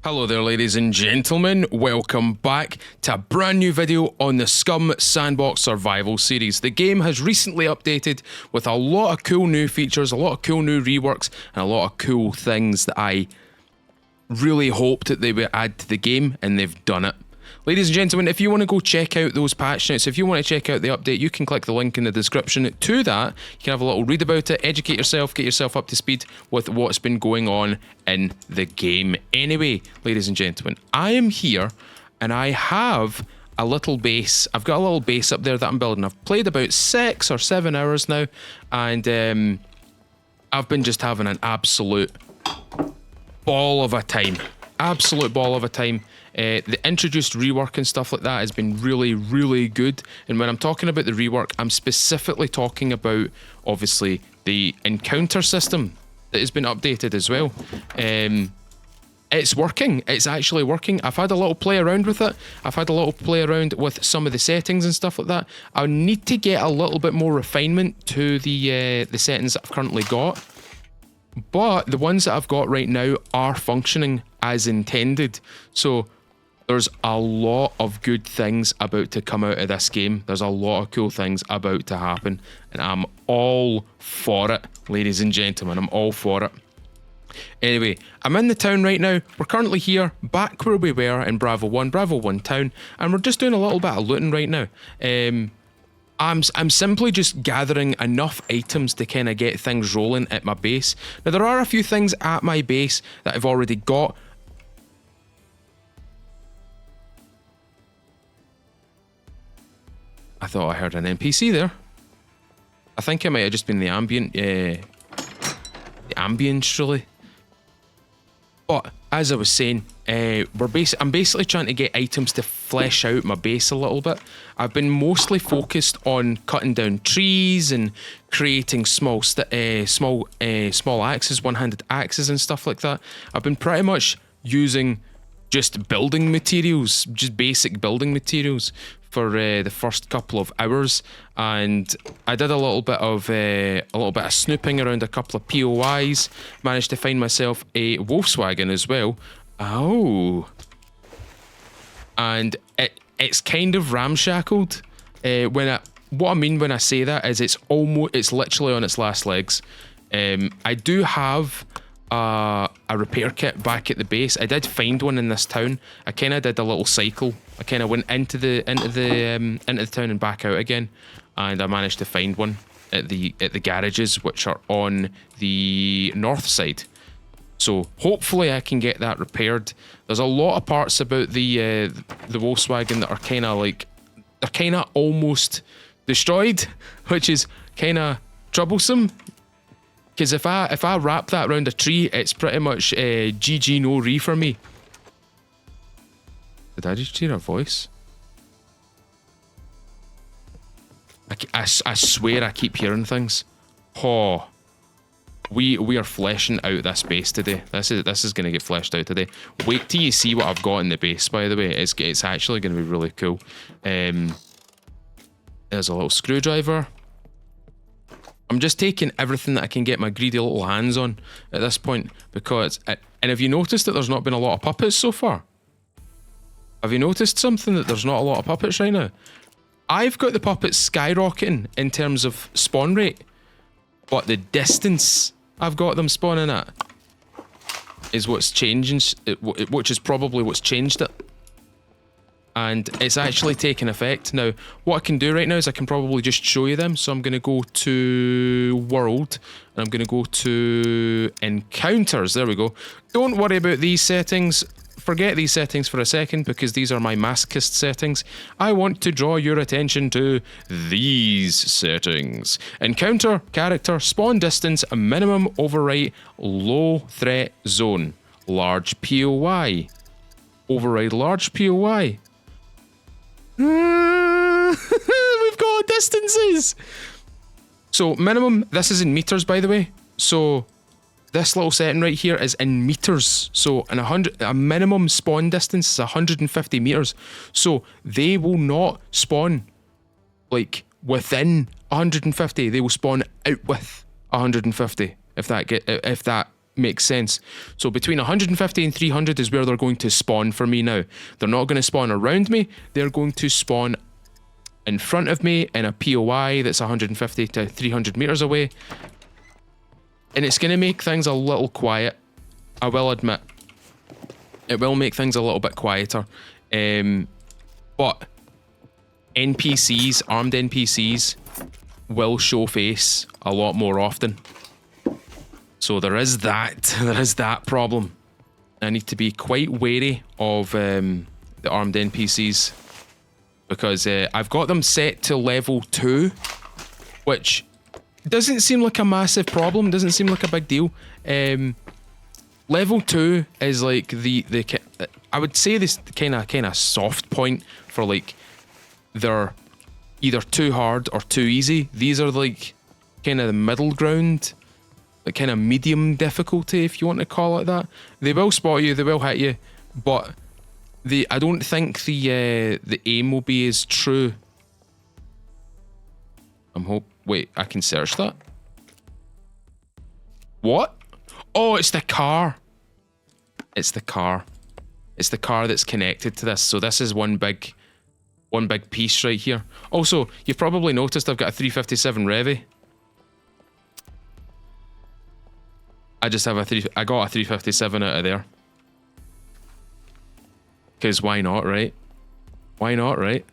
Hello there, ladies and gentlemen. Welcome back to a brand new video on the SCUM Sandbox Survival series. The game has recently updated with a lot of cool new features, a lot of cool new reworks, and a lot of cool things that I really hoped that they would add to the game, and they've done it. Ladies and gentlemen, if you want to go check out those patch notes, if you want to check out the update, you can click the link in the description to that. You can have a little read about it, educate yourself, get yourself up to speed with what's been going on in the game. Anyway, ladies and gentlemen, I am here and I have a little base. I've got a little base up there that I'm building. I've played about 6 or 7 hours now, and I've been just having an absolute ball of a time. Absolute ball of a time. The introduced rework and stuff like that has been really, really good. And when I'm talking about the rework, I'm specifically talking about, obviously, the encounter system that has been updated as well. It's working. It's actually working. I've had a little play around with it. I've had a little play around with some of the settings and stuff like that. I need to get a little bit more refinement to the settings that I've currently got. But the ones that I've got right now are functioning as intended. So there's a lot of good things about to come out of this game. There's a lot of cool things about to happen. And I'm all for it, ladies and gentlemen. I'm all for it. Anyway, I'm in the town right now. We're currently here, back where we were in Bravo 1 town. And we're just doing a little bit of looting right now. I'm simply just gathering enough items to kind of get things rolling at my base. Now, there are a few things at my base that I've already got. I thought I heard an NPC there. I think it might have just been the ambient, the ambience, really. But as I was saying, I'm basically trying to get items to flesh out my base a little bit. I've been mostly focused on cutting down trees and creating small axes, one-handed axes and stuff like that. I've been pretty much using just building materials, just basic building materials for the first couple of hours, and I did a little bit of snooping around a couple of POIs. Managed to find myself a Volkswagen as well. Oh, and it's kind of ramshackled. What I mean when I say that is it's literally on its last legs. I do have a repair kit back at the base. I did find one in this town. I kind of did a little cycle. I kind of went into the town and back out again, and I managed to find one at the garages, which are on the north side. So hopefully I can get that repaired. There's a lot of parts about the Volkswagen that are kind of almost destroyed, which is kind of troublesome. Because if I wrap that around a tree, it's pretty much GG no re for me. Did I just hear a voice? I swear I keep hearing things. Oh, we are fleshing out this base today. This is going to get fleshed out today. Wait till you see what I've got in the base. By the way, it's actually going to be really cool. There's a little screwdriver. I'm just taking everything that I can get my greedy little hands on at this point, because... And have you noticed that there's not been a lot of puppets so far? Have you noticed something, that there's not a lot of puppets right now? I've got the puppets skyrocketing in terms of spawn rate, but the distance I've got them spawning at is what's changing, which is probably what's changed it. And it's actually taken effect. Now, what I can do right now is I can probably just show you them. So I'm going to go to World, and I'm going to go to Encounters. There we go. Don't worry about these settings. Forget these settings for a second, because these are my masochist settings. I want to draw your attention to these settings. Encounter, character, spawn distance, minimum overwrite, low threat zone, large POI. Override large POI. We've got distances. So minimum, this is in meters, by the way. So this little setting right here is in meters. So a minimum spawn distance is 150 meters. So they will not spawn like within 150. They will spawn out with 150. If that makes sense. So between 150 and 300 is where they're going to spawn for me now. They're not going to spawn around me. They're going to spawn in front of me in a POI that's 150 to 300 meters away. And it's going to make things a little quiet. I will admit. It will make things a little bit quieter. But NPCs, armed NPCs, will show face a lot more often. So there is that problem. I need to be quite wary of the armed NPCs because I've got them set to level 2, which doesn't seem like a massive problem, doesn't seem like a big deal. Level 2 is like the I would say this kind of soft point for like they're either too hard or too easy. These are like kind of the middle ground, like kind of medium difficulty, if you want to call it that. They will spot you, they will hit you, but I don't think the aim will be as true. Wait, I can search that. What? Oh, it's the car. It's the car. It's the car that's connected to this. So this is one big piece right here. Also, you've probably noticed I've got a 357 Revy. I got a 357 out of there. Because why not, right? Why not, right?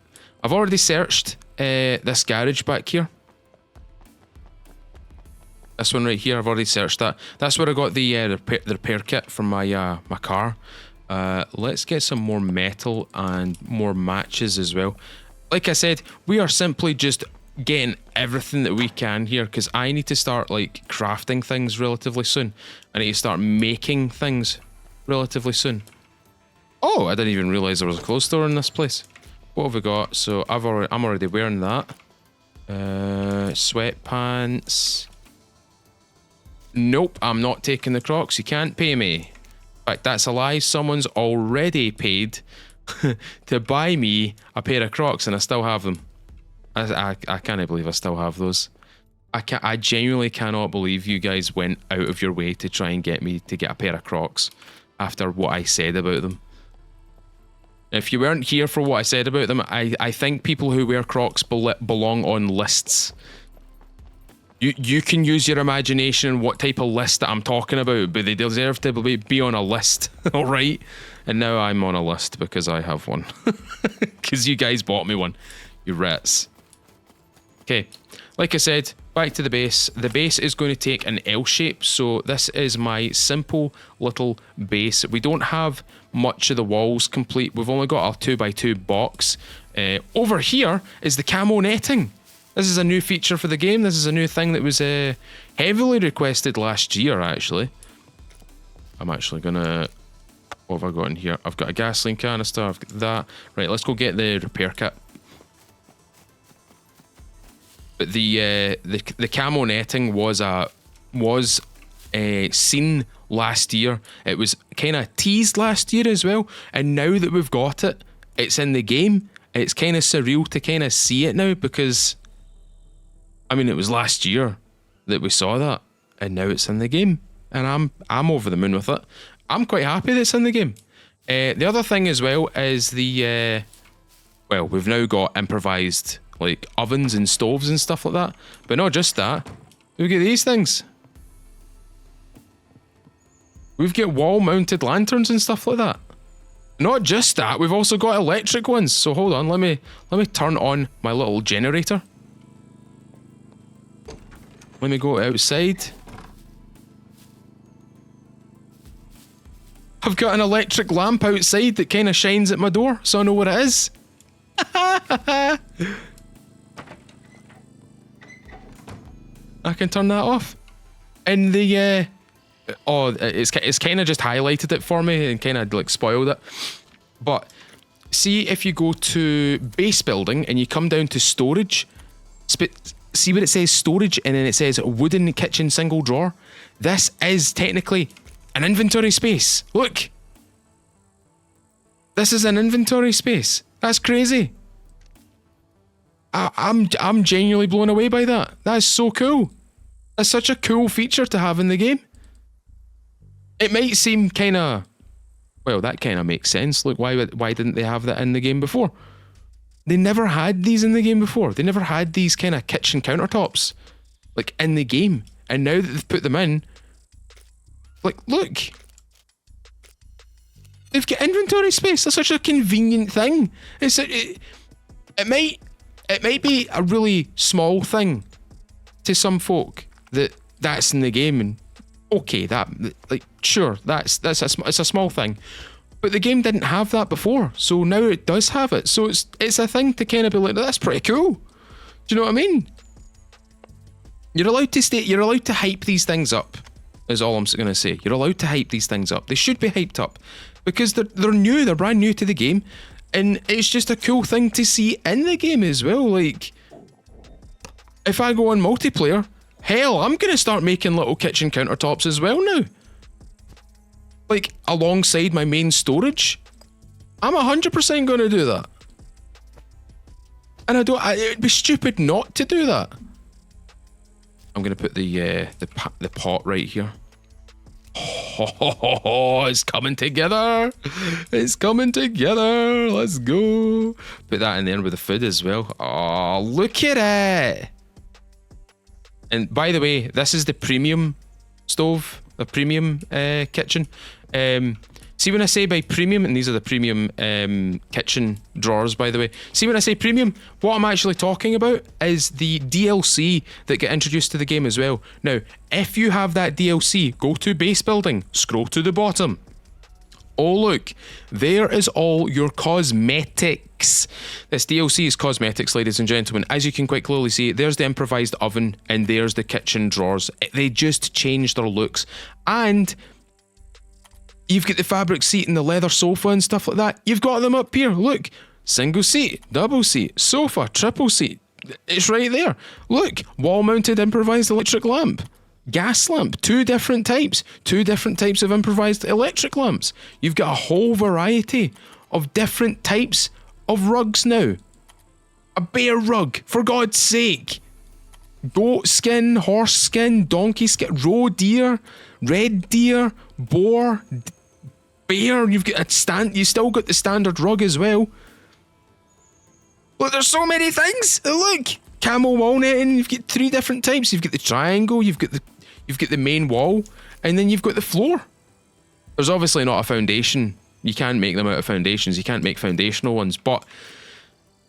I've already searched this garage back here. This one right here, I've already searched that. That's where I got the repair kit from my my car. Let's get some more metal and more matches as well. Like I said, we are simply just getting everything that we can here because I need to start like crafting things relatively soon. I need to start making things relatively soon. Oh, I didn't even realize there was a clothes store in this place. What have we got? So I'm already wearing that. Sweatpants. Nope, I'm not taking the Crocs. You can't pay me. In fact, that's a lie. Someone's already paid to buy me a pair of Crocs, and I still have them. I can't believe I still have those. I genuinely cannot believe you guys went out of your way to try and get me to get a pair of Crocs after what I said about them. If you weren't here for what I said about them, I think people who wear Crocs belong on lists. You can use your imagination what type of list that I'm talking about, but they deserve to be on a list, alright? And now I'm on a list because I have one. Because you guys bought me one, you rats. Okay, like I said, back to the base. The base is going to take an L shape, so this is my simple little base. We don't have much of the walls complete. We've only got a 2x2 box. Over here is the camo netting. This is a new feature for the game. This is a new thing that was heavily requested last year, actually. I'm actually gonna... What have I got in here? I've got a gasoline canister, I've got that. Right, let's go get the repair kit. But the camo netting was seen last year. It was kind of teased last year as well. And now that we've got it, it's in the game. It's kind of surreal to kind of see it now because... I mean, it was last year that we saw that, and now it's in the game, and I'm over the moon with it. I'm quite happy that it's in the game. The other thing as well is the well, we've now got improvised like ovens and stoves and stuff like that, but not just that. Look at these things. We've got wall-mounted lanterns and stuff like that. Not just that, we've also got electric ones. So hold on, let me turn on my little generator. Let me go outside. I've got an electric lamp outside that kind of shines at my door, so I know what it is. I can turn that off. And the it's kind of just highlighted it for me and kind of like spoiled it. But see if you go to base building and you come down to storage, see where it says storage and then it says wooden kitchen single drawer? This is technically an inventory space. Look. This is an inventory space. That's crazy. I'm genuinely blown away by that. That is so cool. That's such a cool feature to have in the game. It might seem kind of, well, that kind of makes sense. Look, why didn't they have that in the game before? They never had these in the game before. They never had these kind of kitchen countertops, like, in the game. And now that they've put them in, like, look. They've got inventory space. That's such a convenient thing. It might be a really small thing to some folk that's in the game, and okay, that, like, sure, it's a small thing, but the game didn't have that before, so now it does have it. So it's a thing to kind of be like, that's pretty cool. Do you know what I mean? You're allowed to hype these things up, is all I'm going to say. You're allowed to hype these things up. They should be hyped up because they're new, they're brand new to the game, and it's just a cool thing to see in the game as well. Like, if I go on multiplayer, hell, I'm going to start making little kitchen countertops as well now. Like, alongside my main storage. I'm 100% going to do that. And it'd be stupid not to do that. I'm going to put the pot right here. Oh, it's coming together. It's coming together. Let's go. Put that in there with the food as well. Oh, look at it. And by the way, this is the premium stove, the premium kitchen. See when I say by premium, and these are the premium kitchen drawers, by the way. See when I say premium, what I'm actually talking about is the DLC that get introduced to the game as well. Now, if you have that DLC, go to base building, scroll to the bottom. Oh look, there is all your cosmetics. This DLC is cosmetics, ladies and gentlemen. As you can quite clearly see, there's the improvised oven and there's the kitchen drawers. They just changed their looks. And you've got the fabric seat and the leather sofa and stuff like that. You've got them up here, look. Single seat, double seat, sofa, triple seat. It's right there. Look, wall-mounted improvised electric lamp. Gas lamp, two different types of improvised electric lamps. You've got a whole variety of different types of rugs now. A bear rug, for God's sake. Goat skin, horse skin, donkey skin, roe deer, red deer, boar, bear. You've got you still got the standard rug as well. Look, there's so many things. Look, camo walnutting. You've got three different types. You've got the triangle. You've got the main wall, and then you've got the floor. There's obviously not a foundation. You can't make them out of foundations. You can't make foundational ones, but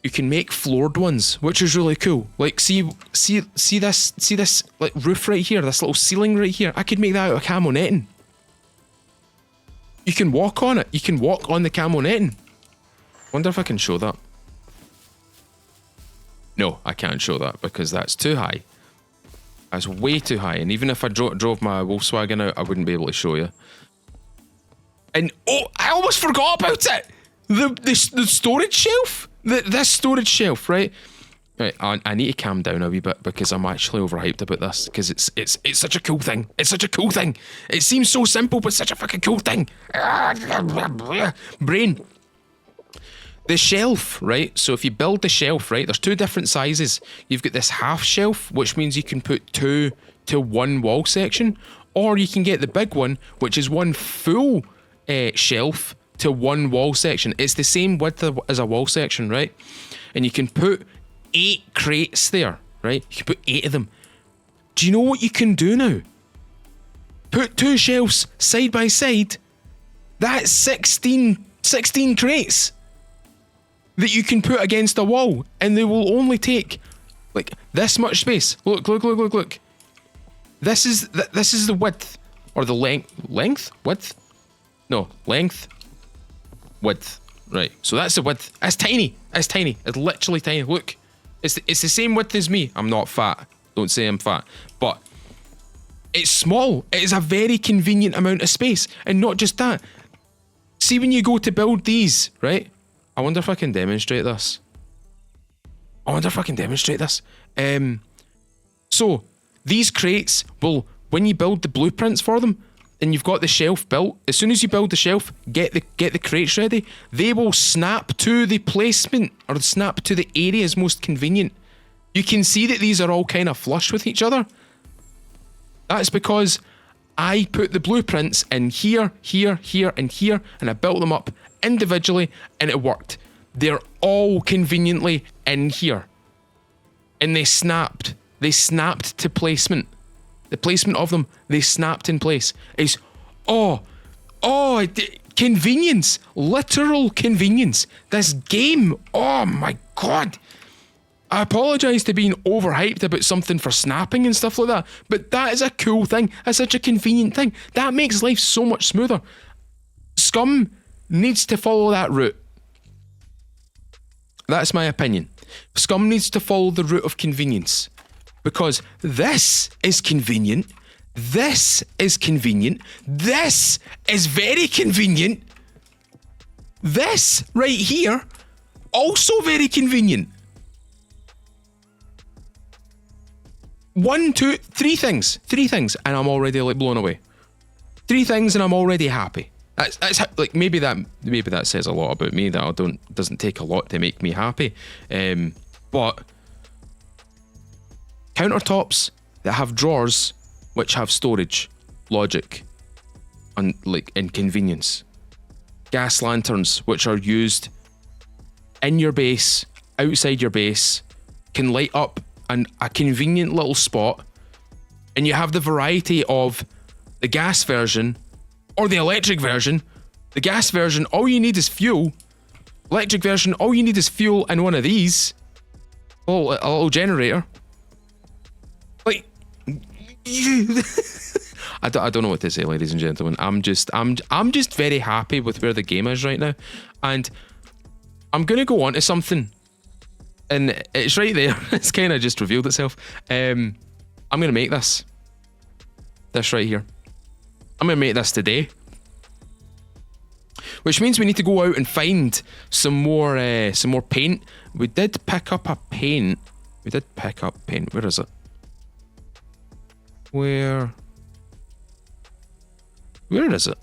you can make floored ones, which is really cool. Like, see this like roof right here, this little ceiling right here. I could make that out of camo netting. You can walk on it. You can walk on the camo netting. Wonder if I can show that. No, I can't show that because that's too high. That's way too high, and even if I drove my Volkswagen out, I wouldn't be able to show you. And oh, I almost forgot about it. The storage shelf. This storage shelf, right? Right. I need to calm down a wee bit because I'm actually overhyped about this because it's such a cool thing. It's such a cool thing. It seems so simple, but such a fucking cool thing. Brain. The shelf, right? So if you build the shelf, right, there's two different sizes. You've got this half shelf, which means you can put 2 to 1 wall section, or you can get the big one, which is 1 full shelf to 1 wall section. It's the same width as a wall section, right? And you can put 8 crates there, right? You can put 8 of them. Do you know what you can do now? Put 2 shelves side by side. That's 16 crates that you can put against a wall, and they will only take like this much space. Look. This is the width, or the length, width? No, length, width. Right. So that's the width. It's tiny. It's literally tiny. Look, it's the same width as me. I'm not fat. Don't say I'm fat, but it's small. It is a very convenient amount of space, and not just that. See when you go to build these, right? I wonder if I can demonstrate this. So these crates will, when you build the blueprints for them, and you've got the shelf built, as soon as you build the shelf, get the crates ready, they will snap to the placement, or snap to the areas most convenient. You can see that these are all kind of flush with each other. That's because I put the blueprints in here, here, here, and here, and I built them up individually, and it worked. They're all conveniently in here. And they snapped. They snapped to placement. The placement of them, they snapped in place. It's, convenience. Literal convenience. This game, oh my God. I apologise to being overhyped about something for snapping and stuff like that, but that is a cool thing. That's such a convenient thing. That makes life so much smoother. Scum needs to follow that route. That's my opinion. Scum needs to follow the route of convenience. Because this is convenient. This is convenient. This is very convenient. This right here, also very convenient. 1, 2, 3 things. 3 things, and I'm already like blown away. 3 things, and I'm already happy. That's like maybe that says a lot about me. That doesn't take a lot to make me happy. But countertops that have drawers which have storage, logic, and like inconvenience. Gas lanterns which are used in your base, outside your base, can light up a convenient little spot, and you have the variety of the gas version or the electric version. The gas version, all you need is fuel. Electric version, all you need is fuel and one of these. A little generator. Like, I don't know what to say, ladies and gentlemen. I'm just very happy with where the game is right now, and I'm gonna go on to something, and it's right there. It's kind of just revealed itself. I'm gonna make this right here. I'm gonna make this today, which means we need to go out and find some more paint. We did pick up a paint. Where is it? Where is it?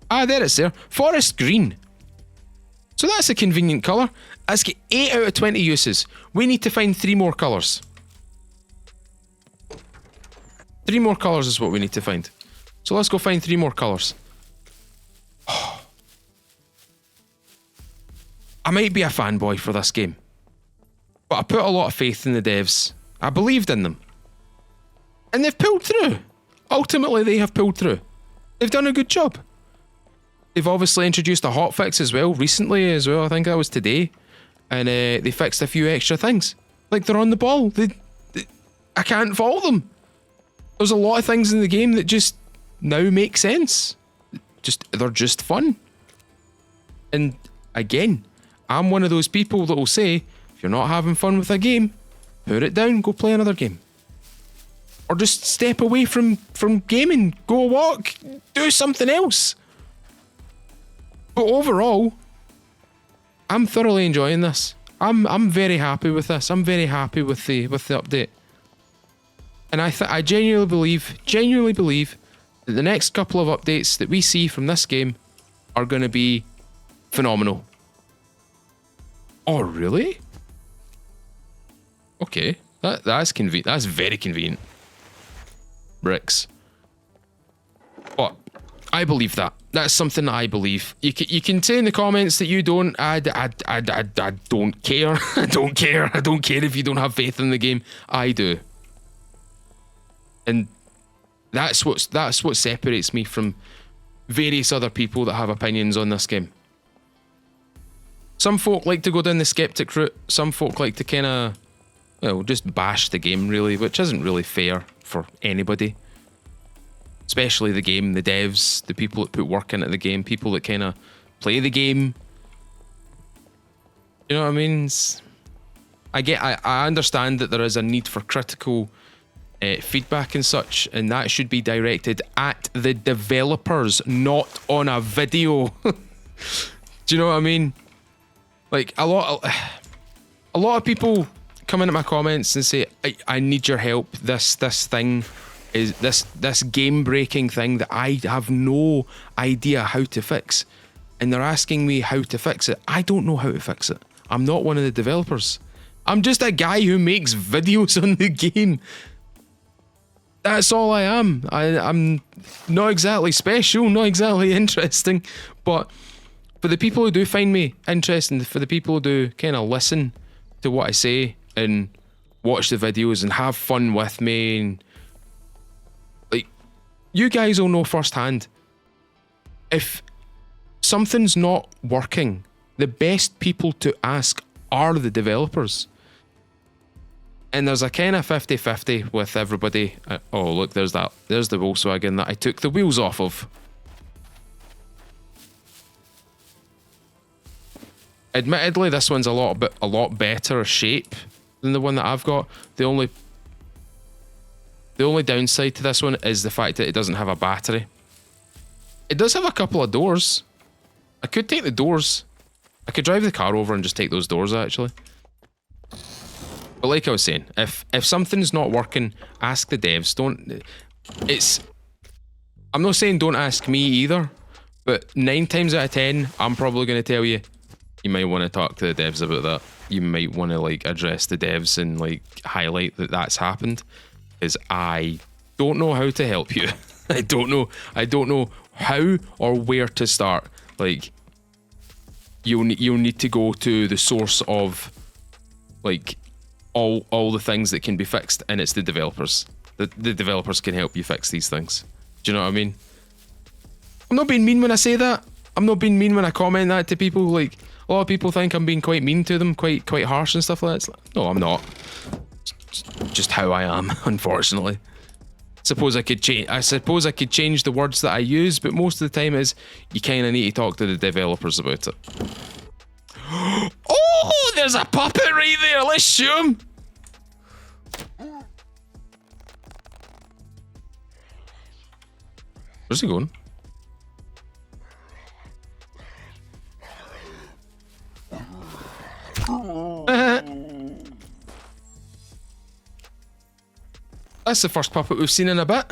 Ah, there it's there. Forest green. So that's a convenient colour. That's got 8 out of 20 uses. We need to find 3 more colours. 3 more colours is what we need to find. So let's go find 3 more colours. I might be a fanboy for this game, but I put a lot of faith in the devs. I believed in them. And they've pulled through. Ultimately, they have pulled through. They've done a good job. They've obviously introduced a hotfix as well, recently as well. I think that was today. And they fixed a few extra things. Like, they're on the ball. I can't fault them. There's a lot of things in the game that just now make sense. They're just fun. And again, I'm one of those people that will say, if you're not having fun with a game, put it down, go play another game. Or just step away from gaming, go walk, do something else. But overall, I'm thoroughly enjoying this. I'm very happy with this. I'm very happy with the update. And I genuinely believe that the next couple of updates that we see from this game are going to be phenomenal. Oh, really? Okay, that's convenient. That's very convenient. Bricks. But I believe that. That's something that I believe. You can say in the comments that you don't. I don't care. I don't care. I don't care if you don't have faith in the game. I do. And that's what separates me from various other people that have opinions on this game. Some folk like to go down the skeptic route. Some folk like to kind of, well, just bash the game, really, which isn't really fair for anybody. Especially the game, the devs, the people that put work into the game, people that kind of play the game. You know what I mean? I understand that there is a need for critical feedback and such, and that should be directed at the developers, not on a video. Do you know what I mean? Like, a lot of people come into my comments and say, I need your help. This thing is this game breaking thing that I have no idea how to fix. And they're asking me how to fix it. I don't know how to fix it. I'm not one of the developers. I'm just a guy who makes videos on the game. That's all I am. I'm not exactly special, not exactly interesting, but for the people who do find me interesting, for the people who do kind of listen to what I say and watch the videos and have fun with me, and like, you guys will know firsthand, if something's not working, the best people to ask are the developers. And there's a kind of 50-50 with everybody. Oh, look, there's the Volkswagen that I took the wheels off of. Admittedly, this one's a lot better shape than the one that I've got. The only downside to this one is the fact that it doesn't have a battery. It does have a couple of doors. I could take the doors. I could drive the car over and just take those doors, actually. But like I was saying, if something's not working, ask the devs. I'm not saying don't ask me either, but 9 times out of 10, I'm probably going to tell you, you might want to talk to the devs about that. You might want to like address the devs and like highlight that that's happened, because I don't know how to help you. I don't know how or where to start. Like, you'll need to go to the source of like all the things that can be fixed, and it's the developers. The developers can help you fix these things. Do you know what I mean? I'm not being mean when I say that. I'm not being mean when I comment that to people. Like, a lot of people think I'm being quite mean to them, quite harsh and stuff like that. It's like, no, I'm not. It's just how I am, unfortunately. I suppose I could change the words that I use, but most of the time is you kind of need to talk to the developers about it. Oh, there's a puppet right there. Let's shoot him. Where's he going? That's the first puppet we've seen in a bit.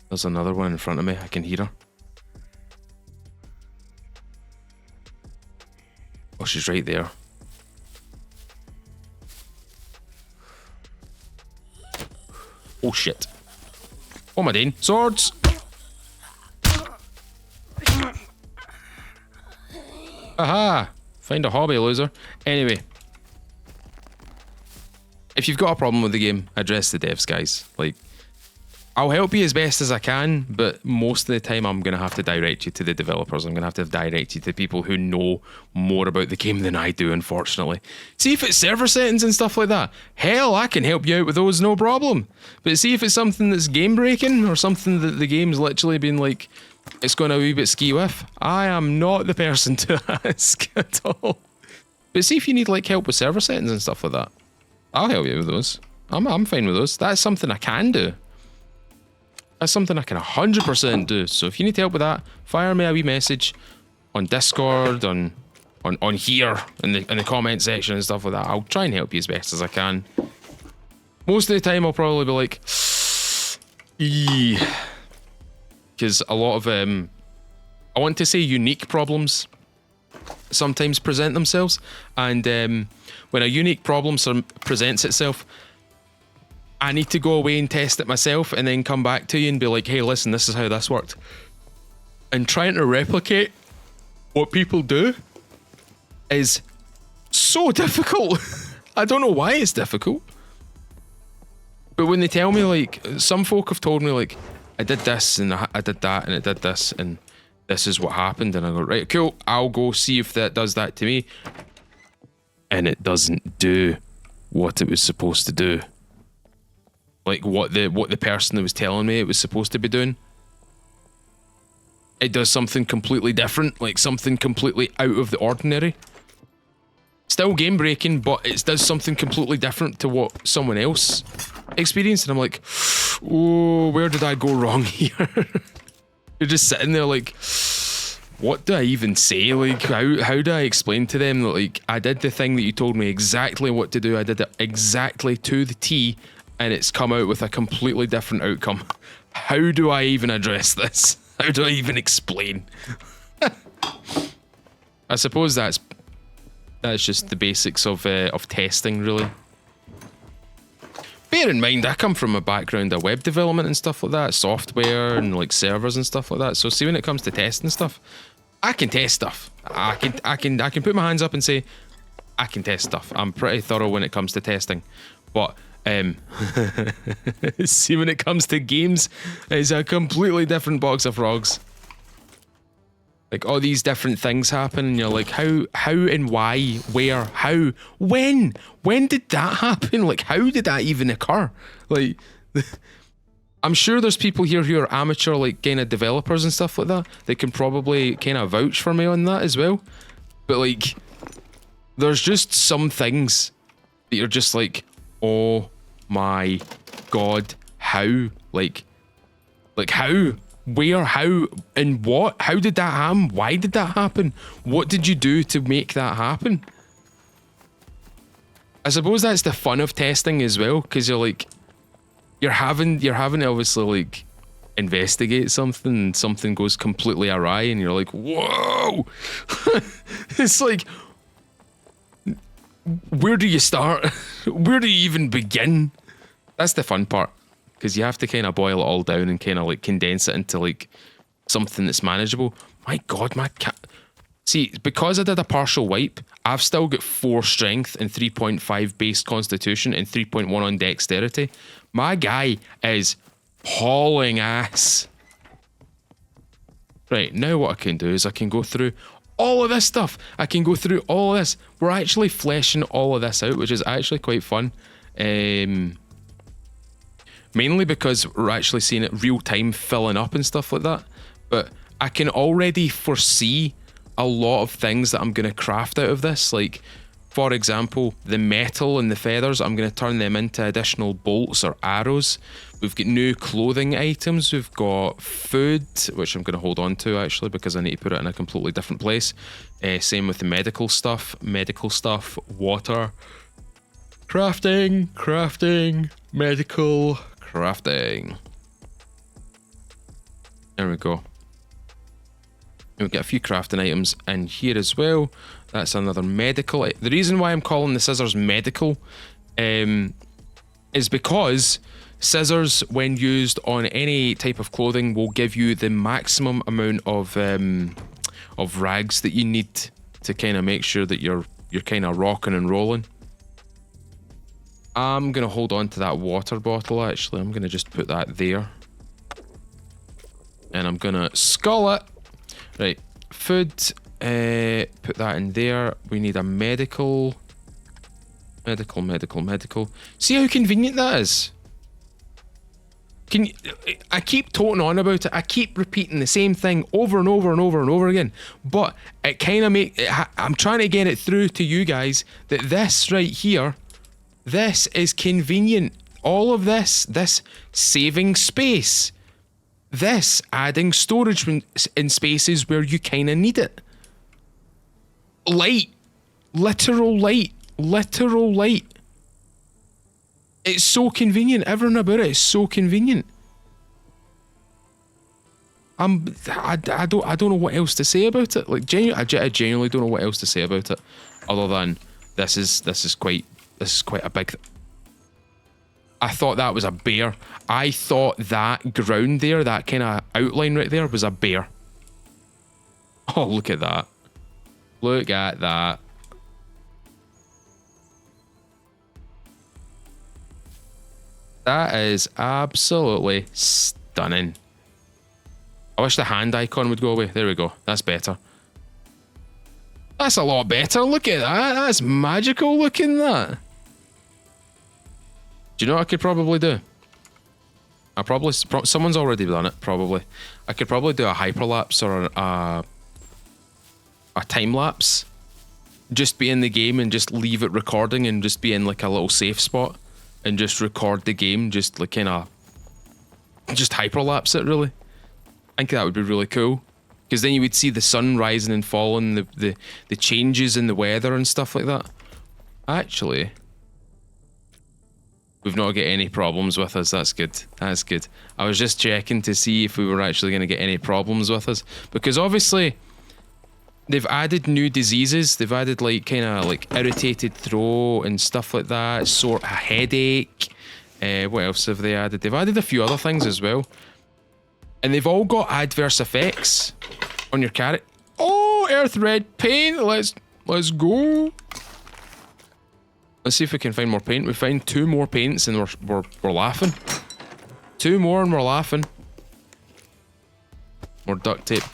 There's another one in front of me. I can hear her. Oh, she's right there. Oh shit. What am I doing? Swords! Aha! Find a hobby, loser. Anyway. If you've got a problem with the game, address the devs, guys. Like, I'll help you as best as I can, but most of the time I'm going to have to direct you to the developers. I'm going to have to direct you to people who know more about the game than I do, unfortunately. See if it's server settings and stuff like that. Hell, I can help you out with those, no problem. But see if it's something that's game breaking or something that the game's literally been like, it's going a wee bit ski with. I am not the person to ask at all. But see if you need like help with server settings and stuff like that. I'll help you with those. I'm fine with those. That's something I can do. That's something I can 100% do. So if you need help with that, fire me a wee message on Discord, on here in the comment section and stuff like that. I'll try and help you as best as I can. Most of the time, I'll probably be like, because a lot of I want to say unique problems sometimes present themselves, and when a unique problem presents itself, I need to go away and test it myself and then come back to you and be like, hey, listen, this is how this worked. And trying to replicate what people do is so difficult. I don't know why it's difficult. But when they tell me, like, some folk have told me, like, I did this and I did that and it did this and this is what happened. And I go, right, cool, I'll go see if that does that to me. And it doesn't do what it was supposed to do. Like what the person that was telling me it was supposed to be doing. It does something completely different, like something completely out of the ordinary. Still game breaking, but it does something completely different to what someone else experienced. And I'm like, oh, where did I go wrong here? You're just sitting there like, what do I even say? Like, how do I explain to them that, like, I did the thing that you told me exactly what to do. I did it exactly to the T, and it's come out with a completely different outcome. How do I even address this? How do I even explain? I suppose that's just the basics of testing, really. bear in mind, I come from a background of web development and stuff like that, software and like servers and stuff like that. So see, when it comes to testing stuff, I can test stuff. I can put my hands up and say I can test stuff. I'm pretty thorough when it comes to testing. But see, when it comes to games, it's a completely different box of frogs. Like, all these different things happen, and you're like, how and why, where, how, when did that happen? Like, how did that even occur? Like, I'm sure there's people here who are amateur, like, kind of developers and stuff like that. They can probably kind of vouch for me on that as well. But, like, there's just some things that you're just like, oh my god, how? Like how? Where? How? And what? How did that happen? Why did that happen? What did you do to make that happen? I suppose that's the fun of testing as well, because you're like, you're having to obviously like investigate something, and something goes completely awry, and you're like, whoa! It's like, where do you start? Where do you even begin? That's the fun part, because you have to kind of boil it all down and kind of like condense it into like something that's manageable. My god, my cat. See, because I did a partial wipe, I've still got 4 strength and 3.5 base constitution and 3.1 on dexterity. My guy is hauling ass. Right, now what I can do is I can go through all of this stuff. I can go through all of this. We're actually fleshing all of this out, which is actually quite fun. Mainly because we're actually seeing it real time filling up and stuff like that. But I can already foresee a lot of things that I'm going to craft out of this. Like, for example, the metal and the feathers, I'm going to turn them into additional bolts or arrows. We've got new clothing items. We've got food, which I'm going to hold on to actually, because I need to put it in a completely different place. Same with the medical stuff, water, crafting, medical, crafting. There we go. And we've got a few crafting items in here as well. That's another medical. The reason why I'm calling the scissors medical is because scissors, when used on any type of clothing, will give you the maximum amount of rags that you need to kind of make sure that you're kind of rocking and rolling. I'm gonna hold on to that water bottle actually. I'm gonna just put that there, and I'm gonna skull it. Right, food. Put that in there. We need a medical. See how convenient that is? I keep toting on about it. I keep repeating the same thing over and over and over and over again. But it kind of I'm trying to get it through to you guys that this right here, this is convenient. All of this saving space. This adding storage in spaces where you kind of need it. Light. Literal light. It's so convenient. Everything about it is so convenient. I don't know what else to say about it. Like, I genuinely don't know what else to say about it, other than this is quite a big. I thought that was a bear. I thought that ground there, that kind of outline right there, was a bear. Oh, look at that. Look at that. That is absolutely stunning. I wish the hand icon would go away. There we go. That's better. That's a lot better. Look at that. That's magical looking, that. Do you know what I could probably do? Someone's already done it, probably. I could probably do a hyperlapse or a time lapse. Just be in the game and just leave it recording and just be in like a little safe spot and just record the game, just like kind of just hyperlapse it, really. I think that would be really cool, because then you would see the sun rising and falling, the changes in the weather and stuff like that. Actually, we've not got any problems with us. That's good. That's good. I was just checking to see if we were actually going to get any problems with us, because obviously they've added new diseases. They've added like kind of like irritated throat and stuff like that, sore headache, What else have they added? They've added a few other things as well. And they've all got adverse effects on your character. Oh, earth red paint. Let's go. Let's see if we can find more paint. We found 2 more paints and we're laughing. 2 more and we're laughing. More duct tape.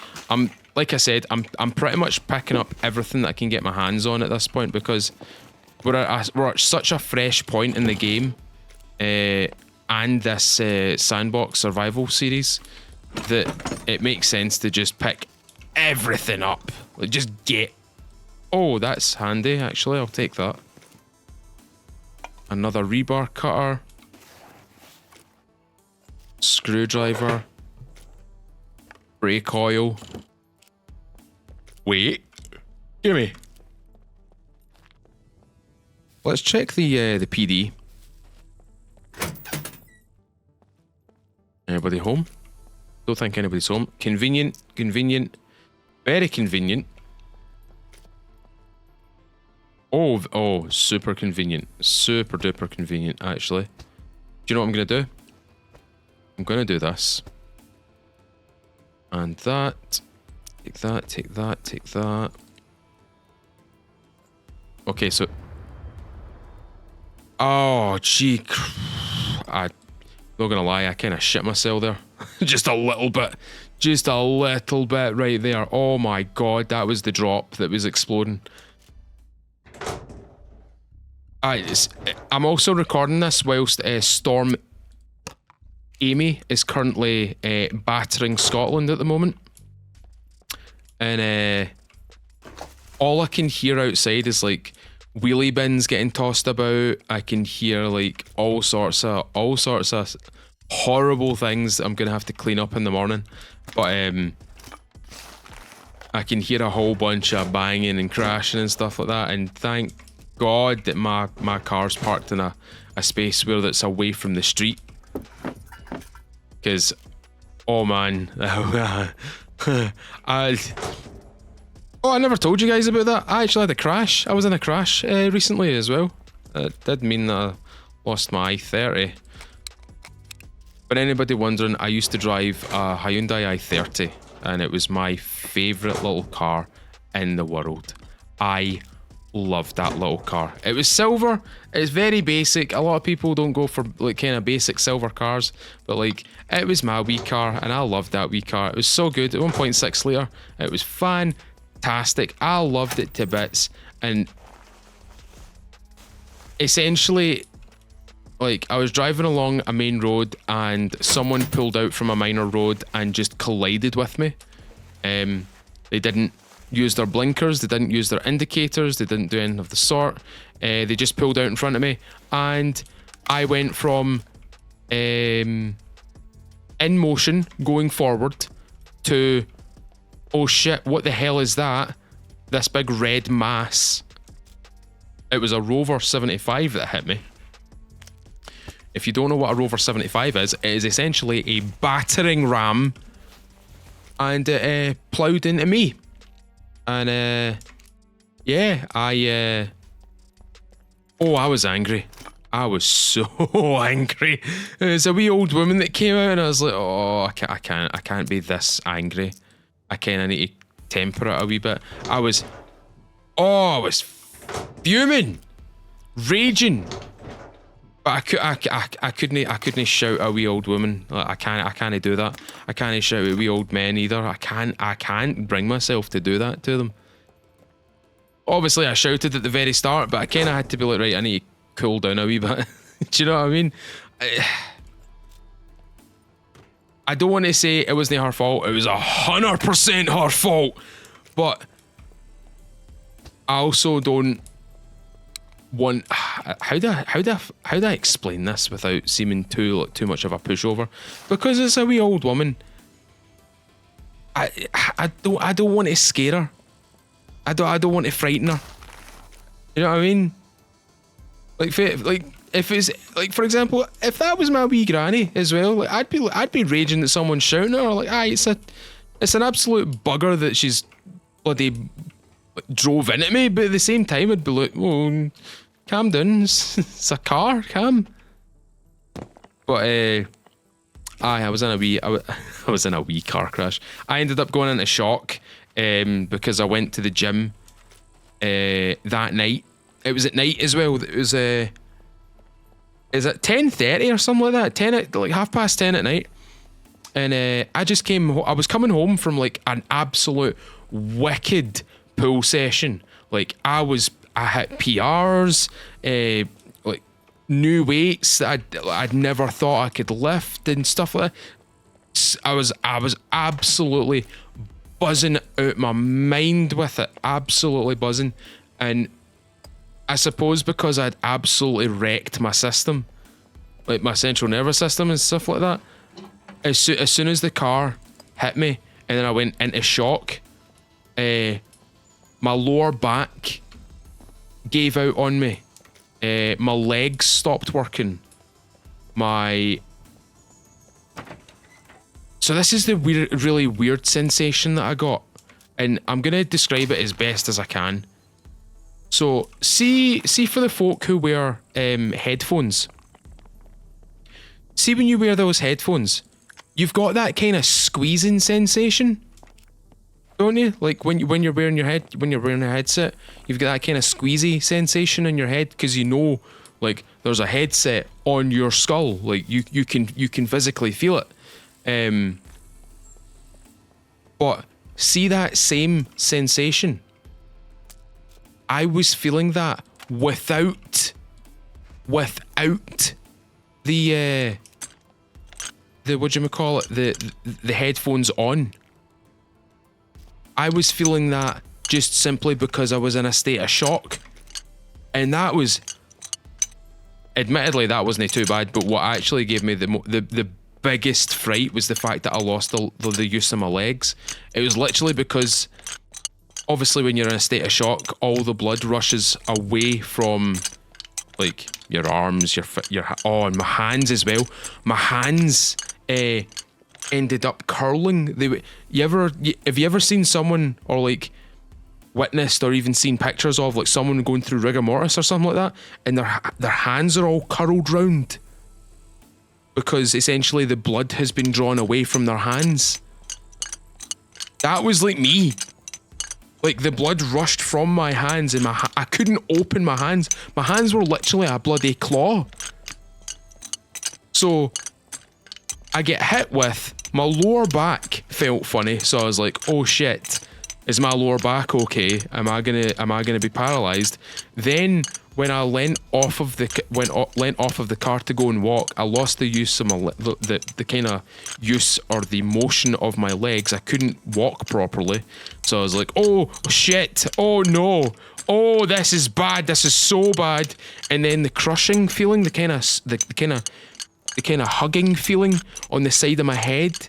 Like I said, I'm pretty much picking up everything that I can get my hands on at this point because we're at such a fresh point in the game and this Sandbox Survival series that it makes sense to just pick everything up. Like just get. Oh, that's handy actually. I'll take that. Another rebar cutter. Screwdriver. Brake oil. Wait. Gimme. Let's check the PD. Anybody home? Don't think anybody's home. Convenient. Very convenient. Oh, super convenient. Super duper convenient, actually. Do you know what I'm going to do? I'm going to do this. And that. Take that, take that, take that. Okay, so... Oh, gee. I'm not going to lie, I kind of shit myself there. Just a little bit. Just a little bit right there. Oh my god, that was the drop that was exploding. I'm also recording this whilst Storm Amy is currently battering Scotland at the moment. And all I can hear outside is like wheelie bins getting tossed about. I can hear like all sorts of horrible things that I'm gonna have to clean up in the morning. But I can hear a whole bunch of banging and crashing and stuff like that. And thank God that my car's parked in a space where that's away from the street. Because, oh man, I never told you guys about that. I actually had a crash. I was in a crash recently as well. It did mean that I lost my i30. But anybody wondering, I used to drive a Hyundai i30 and it was my favourite little car in the world. I loved that little car. It was silver. It's very basic. A lot of people don't go for like kind of basic silver cars, but like it was my wee car and I loved that wee car. It was so good. At 1.6 litre. It was fantastic. I loved it to bits. And essentially, like I was driving along a main road and someone pulled out from a minor road and just collided with me. They didn't use their blinkers, they didn't use their indicators, they didn't do anything of the sort. They just pulled out in front of me and I went from in motion going forward to, oh shit, what the hell is that? This big red mass. It was a Rover 75 that hit me. If you don't know what a Rover 75 is, it is essentially a battering ram and it ploughed into me. And yeah, I was angry. I was so angry. There's a wee old woman that came out and I was like, oh, I can't be this angry. I kind of need to temper it a wee bit. I was fuming, raging. But I couldn't shout at a wee old woman. Like, I can't do that. I can't shout at wee old men either. I can't bring myself to do that to them. Obviously, I shouted at the very start, but I kind of had to be like, right, I need to cool down a wee bit. Do you know what I mean? I don't want to say it wasn't her fault. It was 100% her fault. But I also don't want. How do I explain this without seeming too much of a pushover? Because it's a wee old woman. I don't want to scare her. I don't want to frighten her. You know what I mean? Like if it's like, for example, if that was my wee granny as well, like I'd be raging that someone's shouting at her. Like, it's an absolute bugger that she's bloody drove into me. But at the same time, I'd be like, oh, calm down. It's a car, calm. But I was in a wee I was in a wee car crash. I ended up going into shock because I went to the gym that night. It was at night as well. It was is it 10:30 or something like that? 10:30 at night. And I just I was coming home from like an absolute wicked pool session. Like I hit PRs, like new weights that I'd never thought I could lift and stuff like that. I was absolutely buzzing out my mind with it, absolutely buzzing. And I suppose because I'd absolutely wrecked my system, like my central nervous system and stuff like that. As soon as the car hit me and then I went into shock, my lower back gave out on me. My legs stopped working. So this is the really weird sensation that I got, and I'm gonna describe it as best as I can. So see for the folk who wear headphones. See when you wear those headphones, you've got that kind of squeezing sensation, don't you? Like when you're wearing your headset, you've got that kind of squeezy sensation in your head because you know, like there's a headset on your skull. Like you can physically feel it. But see that same sensation. I was feeling that without the the headphones on. I was feeling that just simply because I was in a state of shock, and that was, admittedly, that wasn't too bad. But what actually gave me the biggest fright was the fact that I lost the use of my legs. It was literally because, obviously, when you're in a state of shock, all the blood rushes away from, like, your arms, and my hands as well. My hands ended up curling. Have you ever seen someone, or like witnessed or even seen pictures of like someone going through rigor mortis or something like that, and their hands are all curled round because essentially the blood has been drawn away from their hands? That was like me. Like the blood rushed from my hands, and I couldn't open my hands. My hands were literally a bloody claw. So I get hit with, my lower back felt funny, so I was like, oh shit, is my lower back okay? Am I gonna be paralyzed? Then when I leant off of the car to go and walk, I lost the use of the kind of use or the motion of my legs. I couldn't walk properly, so I was like, oh shit, oh no, oh this is bad, this is so bad. And then the crushing feeling, the kind of hugging feeling on the side of my head,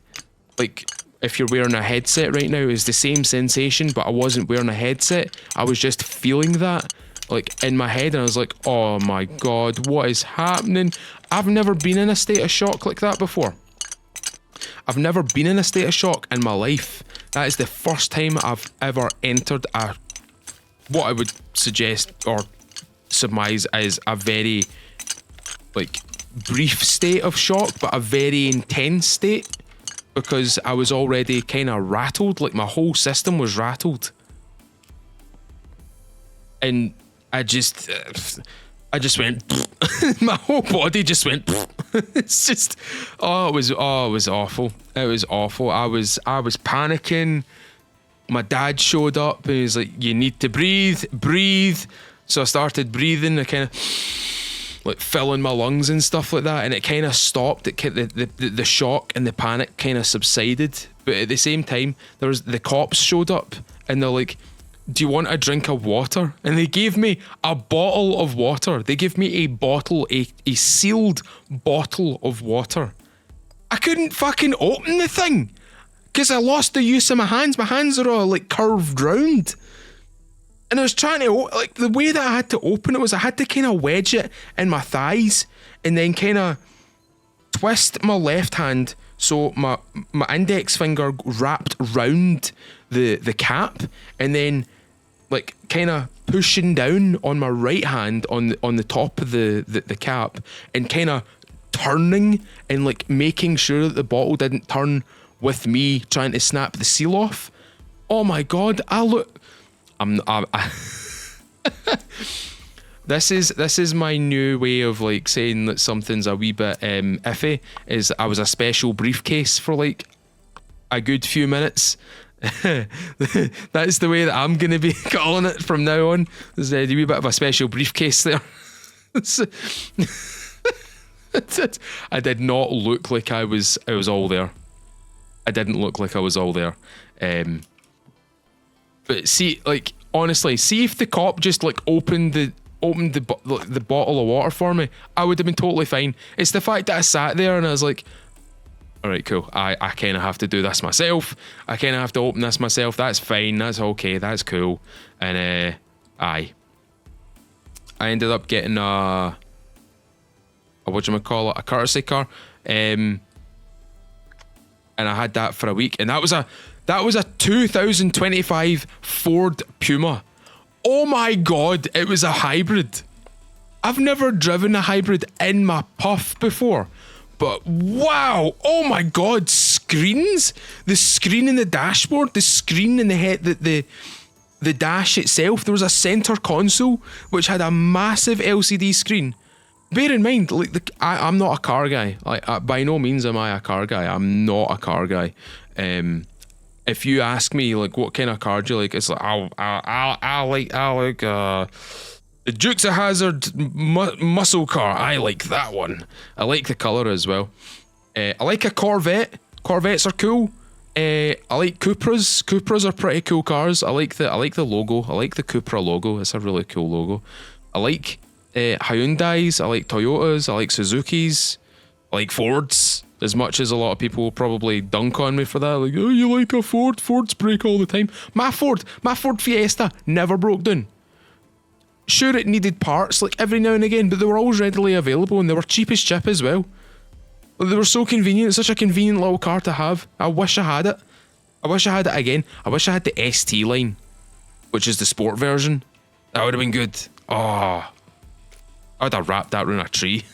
like if you're wearing a headset right now, is the same sensation, but I wasn't wearing a headset. I was just feeling that like in my head, and I was like, oh my god, what is happening? I've never been in a state of shock like that before. I've never been in a state of shock in my life. That is the first time I've ever entered what I would suggest or surmise as a very like brief state of shock, but a very intense state, because I was already kind of rattled. Like my whole system was rattled, and I just went my whole body just went it's just it was awful. It was awful. I was panicking. My dad showed up and he was like, you need to breathe. So I started breathing. I kind of like filling my lungs and stuff like that, and it kind of stopped. The shock and the panic kind of subsided, but at the same time the cops showed up and they're like, do you want a drink of water? And they gave me a bottle of water. They gave me a sealed bottle of water. I couldn't fucking open the thing because I lost the use of my hands. My hands are all like curved round. And I was trying to, like, the way that I had to open it was I had to kind of wedge it in my thighs and then kind of twist my left hand so my index finger wrapped round the cap, and then like kind of pushing down on my right hand on the top of the cap, and kind of turning and like making sure that the bottle didn't turn with me trying to snap the seal off. Oh my god, This is my new way of like saying that something's a wee bit iffy. Is I was a special briefcase for like a good few minutes. That's the way that I'm gonna be calling it from now on. There's a wee bit of a special briefcase there. I did not look like I was all there. I didn't look like I was all there. But see, like honestly, see if the cop just like opened the bottle of water for me, I would have been totally fine. It's the fact that I sat there and I was like, all right, cool. I kind of have to do this myself. I kind of have to open this myself. That's fine. That's okay. That's cool. And I ended up getting a whatchamacallit, a courtesy car. And I had that for a week, and that was a 2025 Ford Puma. Oh my god, it was a hybrid. I've never driven a hybrid in my puff before, but wow, oh my god, screens, the screen in the dashboard, the screen in the head, the dash itself. There was a center console which had a massive LCD screen. Bear in mind, like I'm not a car guy. Like by no means am I a car guy. I'm not a car guy. If you ask me like what kind of car do you like, it's like I like the Dukes of Hazzard muscle car. I like that one. I like the colour as well. I like a Corvette. Corvettes are cool. I like Cupras. Cupras are pretty cool cars. I like the logo. I like the Cupra logo. It's a really cool logo. I like Hyundais. I like Toyotas. I like Suzukis. I like Fords. As much as a lot of people will probably dunk on me for that, like, oh, you like a Ford? Fords break all the time. My Ford Fiesta never broke down. Sure, it needed parts like every now and again, but they were always readily available and they were cheap as chip as well. They were so convenient. Such a convenient little car to have. I wish I had it. I wish I had it again. I wish I had the ST line, which is the sport version. That would have been good. Oh, I would have wrapped that around a tree.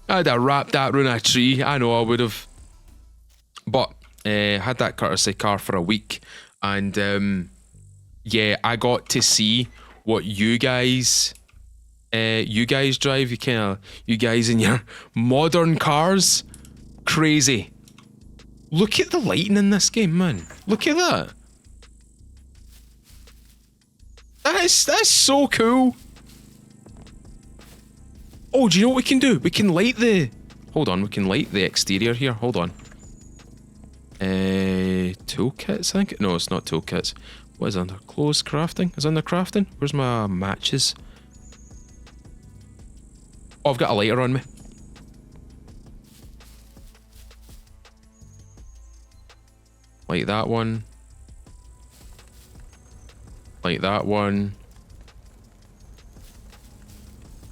I'd have wrapped that around a tree. I know I would have. But had that courtesy car for a week, and yeah, I got to see what you guys drive. You guys in your modern cars, crazy. Look at the lighting in this game, man. Look at that. That's so cool. Oh, do you know what we can do? We can light the... Hold on, we can light the exterior here. Hold on. Toolkits, I think? No, it's not toolkits. What is under? Clothes crafting? Is under crafting? Where's my matches? Oh, I've got a lighter on me. Light that one. Light that one.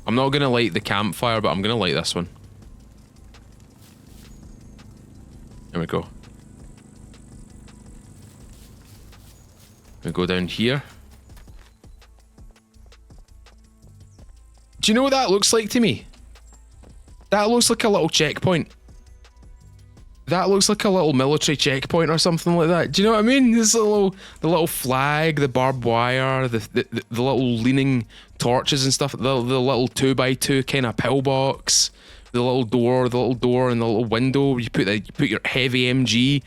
I'm not going to light the campfire, but I'm going to light this one. There we go. We go down here. Do you know what that looks like to me? That looks like a little checkpoint. That looks like a little military checkpoint or something like that. Do you know what I mean? This the little flag, the barbed wire, the little leaning torches and stuff. The little 2x2 kind of pillbox. The little door, and the little window. You put your heavy MG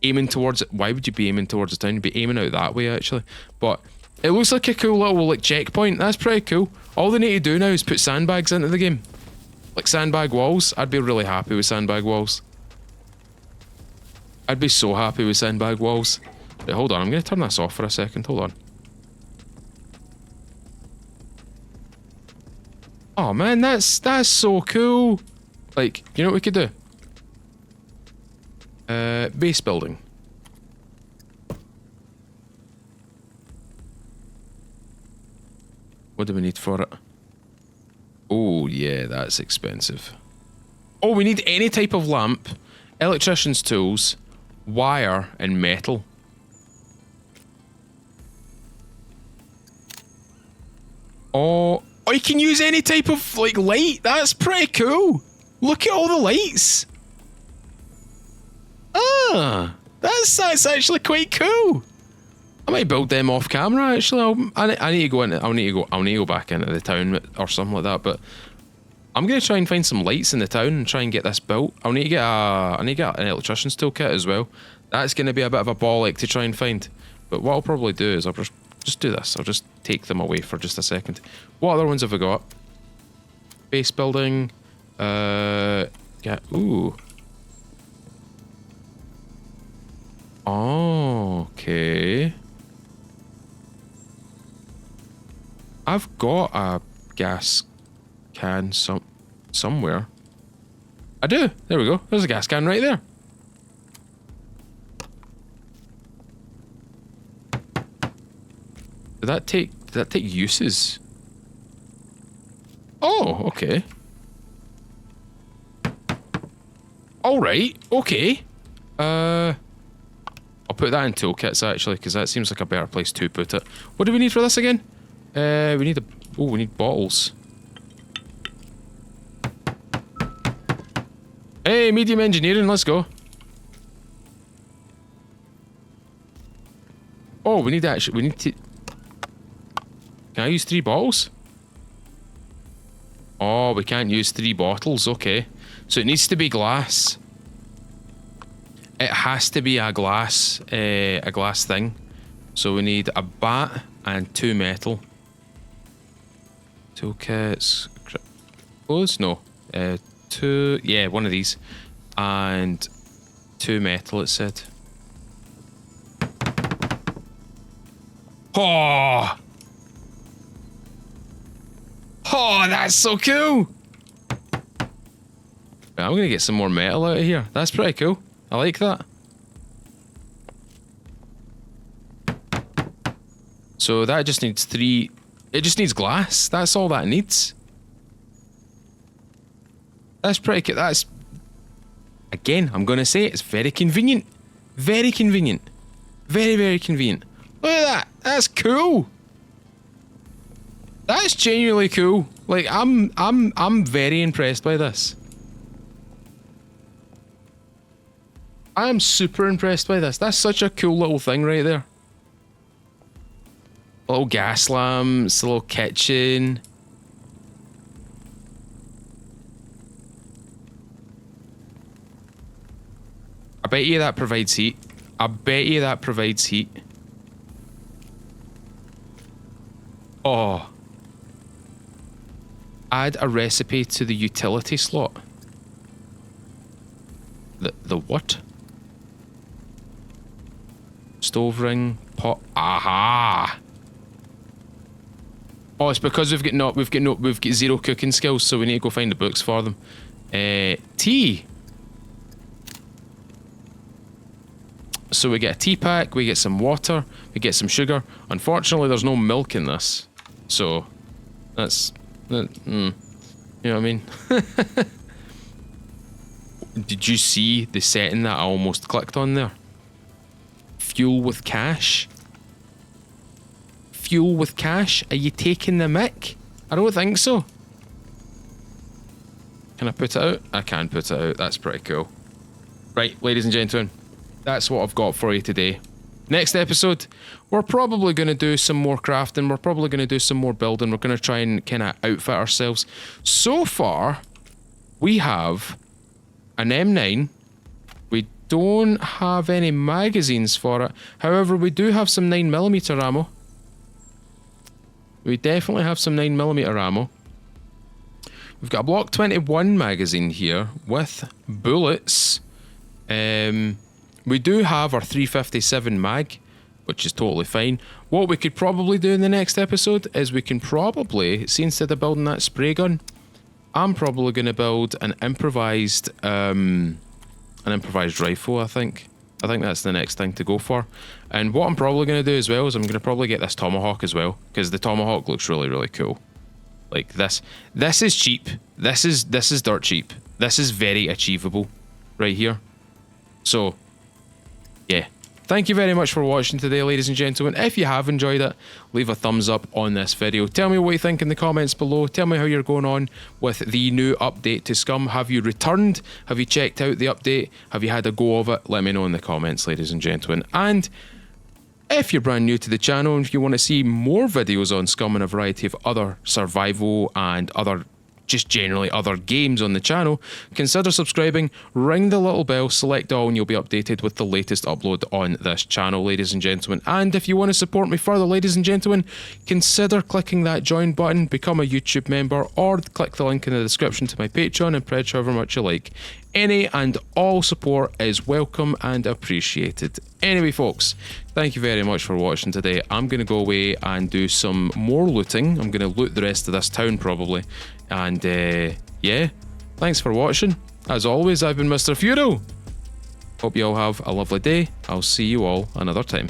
aiming towards it. Why would you be aiming towards the town? You'd be aiming out that way actually. But it looks like a cool little like checkpoint. That's pretty cool. All they need to do now is put sandbags into the game, like sandbag walls. I'd be really happy with sandbag walls. I'd be so happy with sandbag walls. Wait, hold on, I'm going to turn this off for a second. Hold on. Oh man, that's so cool. Like, you know what we could do? Base building. What do we need for it? Oh yeah, that's expensive. Oh, we need any type of lamp, electrician's tools, wire, and metal. Oh, Oh, you can use any type of like light. That's pretty cool. Look at all the lights. Ah, that's actually quite cool. I might build them off camera. Actually, I need to go into. I'll need to go back into the town or something like that. But I'm gonna try and find some lights in the town and try and get this built. I need to get an electrician's toolkit as well. That's gonna be a bit of a bollock to try and find. But what I'll probably do is I'll just do this. I'll just take them away for just a second. What other ones have we got? Base building. Ooh. Oh, okay. I've got a gas can somewhere. I do. There we go. There's a gas can right there. Did that take uses? Oh, okay. All right. Okay. I'll put that in toolkits actually, because that seems like a better place to put it. What do we need for this again? We need bottles. Hey, medium engineering, let's go. Oh, we need to... Can I use 3 bottles? Oh, we can't use 3 bottles, okay. So it needs to be glass. It has to be a glass thing. So we need a bat and 2 metal. Toolkits. Close? No. 2. Yeah, one of these. And 2 metal, it said. Oh! Oh, that's so cool! I'm gonna get some more metal out of here. That's pretty cool. I like that. So that just needs 3... It just needs glass. That's all that needs. That's pretty cool. That's... Again, I'm gonna say it's very convenient. Very convenient. Very, very convenient. Look at that. That's cool. That's genuinely cool. Like, I'm very impressed by this. I am super impressed by this. That's such a cool little thing right there. A little gas lamps, a little kitchen. I bet you that provides heat. I bet you that provides heat. Oh. Add a recipe to the utility slot. The what? Stove ring, pot. Aha! Oh, it's because we've got 0 cooking skills, so we need to go find the books for them. Tea. So we get a tea pack, we get some water, we get some sugar. Unfortunately, there's no milk in this, so that's you know what I mean. Did you see the setting that I almost clicked on there? Fuel with cash. Fuel with cash? Are you taking the mick? I don't think so. Can I put it out? I can put it out. That's pretty cool. Right, ladies and gentlemen, that's what I've got for you today. Next episode, we're probably going to do some more crafting. We're probably going to do some more building. We're going to try and kind of outfit ourselves. So far, we have an M9. We don't have any magazines for it. However, we do have some 9mm ammo. We definitely have some 9mm ammo. We've got a Block 21 magazine here with bullets. We do have our 357 mag, which is totally fine. What we could probably do in the next episode is we can probably, see, instead of building that spray gun, I'm probably going to build an improvised rifle, I think. I think that's the next thing to go for. And what I'm probably going to do as well is I'm going to probably get this tomahawk as well, because the tomahawk looks really, really cool. Like this is cheap. This is dirt cheap. This is very achievable right here. So, yeah, thank you very much for watching today, ladies and gentlemen. If you have enjoyed it, leave a thumbs up on this video. Tell me what you think in the comments below. Tell me how you're going on with the new update to SCUM. Have you returned? Have you checked out the update? Have you had a go of it? Let me know in the comments, ladies and gentlemen. And if you're brand new to the channel and if you want to see more videos on SCUM and a variety of other survival and just generally other games on the channel, consider subscribing, ring the little bell, select all, and you'll be updated with the latest upload on this channel, ladies and gentlemen. And if you want to support me further, ladies and gentlemen, consider clicking that join button, become a YouTube member, or click the link in the description to my Patreon and pledge however much you like. Any and all support is welcome and appreciated. Anyway, folks, thank you very much for watching today. I'm going to go away and do some more looting. I'm going to loot the rest of this town probably. And yeah, thanks for watching. As always, I've been Mr. Furo. Hope you all have a lovely day. I'll see you all another time.